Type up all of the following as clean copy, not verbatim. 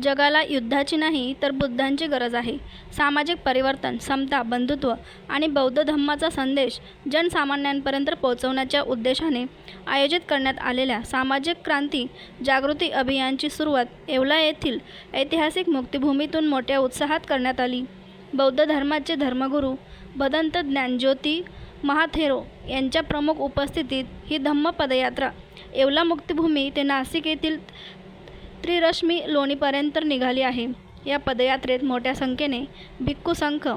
जगाला युद्धाची नाही तर बुद्धांची गरज आहे. सामाजिक परिवर्तन, समता, बंधुत्व आणि बौद्ध धम्माचा संदेश जनसामान्यांपर्यंत पोहोचवण्याच्या उद्देशाने आयोजित करण्यात आलेल्या सामाजिक क्रांती जागृती अभियानाची सुरुवात येवला येथील ऐतिहासिक मुक्तिभूमीतून मोठ्या उत्साहात करण्यात आली. बौद्ध धर्माचे धर्मगुरू भदंत ज्ञानज्योती महाथेरो यांच्या प्रमुख उपस्थितीत ही धम्म पदयात्रा येवला मुक्तिभूमी ते नाशिक येथील त्रिरश्मी लोणीपर्यंत निघाली आहे. या पदयात्रेत मोठ्या संख्येने भिक्खू संघ,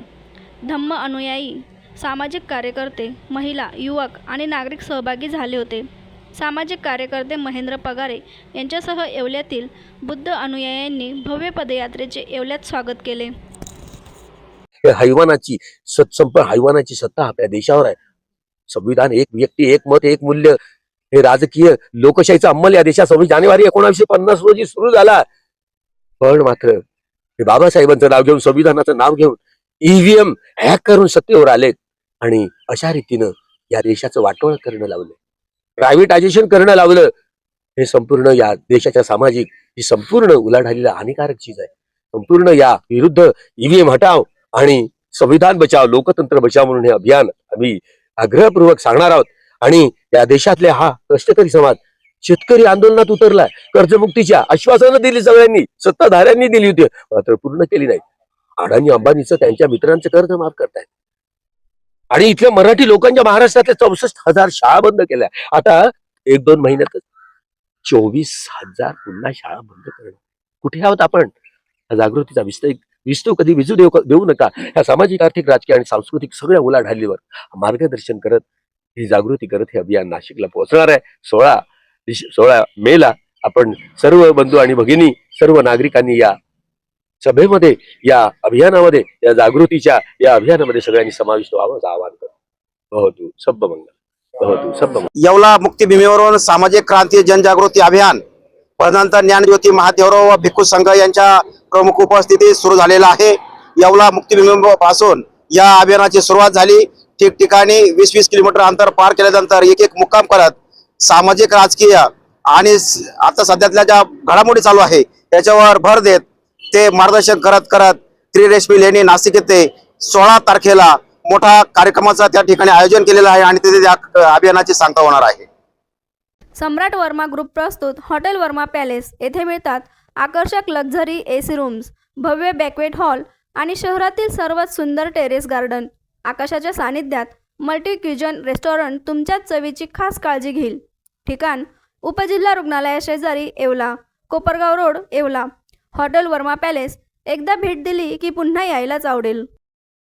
धम्म अनुयायी, सामाजिक कार्यकर्ते, महिला, युवक आणि नागरिक सहभागी झाले होते. सामाजिक कार्यकर्ते महेंद्र पगारे यांच्यासह येवल्यातील बुद्ध अनुयायांनी भव्य पदयात्रेचे येवल्यात स्वागत केले. हैवानाची हैवानाची सत्ता आपल्या देशावर आहे. संविधान, एक व्यक्ती, एक मत, एक मूल्य, हे राजकीय लोकशाहीचा अंमल या देशात 26 जानेवारी 1950 रोजी सुरू झाला. पण मात्र हे बाबासाहेबांचं नाव घेऊन, संविधानाचं नाव घेऊन ईव्हीएम हॅक करून सत्तेवर आले आणि अशा रीतीनं या देशाचं वाटोळ करणं लावलं, प्रायव्हेटायझेशन करणं लावलं. हे संपूर्ण या देशाच्या सामाजिक ही संपूर्ण उलाढालीला हानिकारक चीज आहे. संपूर्ण या विरुद्ध ईव्हीएम हटाव आणि संविधान बचाव, लोकतंत्र बचाव म्हणून हे अभियान आम्ही आग्रहपूर्वक सांगणार आहोत. आणि या देशातले हा कष्टकरी समाज शेतकरी आंदोलनात उतरलाय. कर्जमुक्तीच्या आश्वासनं दिली, सगळ्यांनी सत्ताधाऱ्यांनी दिली होती, मात्र पूर्ण केली नाही. अडाणी अंबानीचं त्यांच्या मित्रांचं कर्ज माफ करतायत आणि इथल्या मराठी लोकांच्या महाराष्ट्रातल्या 64,000 शाळा बंद केल्या. आता 1-2 महिन्यातच 24,000 पुन्हा शाळा बंद करणं. कुठे आहोत आपण? जागृतीचा विस्तव कधी विजू देऊ नका. ह्या सामाजिक, आर्थिक, राजकीय आणि सांस्कृतिक सगळ्या उलाढालीवर मार्गदर्शन करत, ही जागृती करत हे अभियान नाशिकला पोहोचणार आहे. 16 मेला आपण सर्व बंधू आणि भगिनी, सर्व नागरिकांनी या सभेमध्ये, या अभियानामध्ये, या जागृतीच्या या अभियानामध्ये सगळ्यांनी समाविष्ट व्हावं असं आवाहन करतो. भवतु सब्ब मंगल, भवतु सब्ब मंगल. येवला मुक्तिभूमीवरून सामाजिक क्रांती जनजागृती अभियान भदंत ज्ञानज्योती महाथेरो व भिक्खू संघ यांच्या प्रमुख उपस्थितीत सुरू झालेला आहे. येवला मुक्तिभूमीपासून या अभियानाची सुरुवात झाली. ठिकठिकाणी 20-20 किलोमीटर अंतर पार केल्यानंतर एक मुक्काम करत सामाजिक, राजकीय आणि आता सध्यातल्या ज्या घडामोडी चालू आहे त्याच्यावर भर देत ते मार्गदर्शन करत त्रिरेश्मी लेणी नाशिक येथे 16 तारखेला मोठा कार्यक्रमाचा त्या ठिकाणी आयोजन केलेलं आहे आणि तिथे त्या अभियानाची सांगता होणार आहे. सम्राट वर्मा ग्रुप प्रस्तुत हॉटेल वर्मा पॅलेस येथे मिळतात आकर्षक लक्झरी एसी रूम्स, भव्य बॅक्वेट हॉल आणि शहरातील सर्वात सुंदर टेरेस गार्डन. आकाशाच्या सानिध्यात मल्टी क्युजन रेस्टॉरंट तुमच्या चवीची खास काळजी घेईल. ठिकाण उपजिल्हा रुग्णालया शेजारी Yeola, Kopargaon road, Yeola. Hotel Verma palace एकदा भेट दिली की पुन्हा यायलाच आवडेल.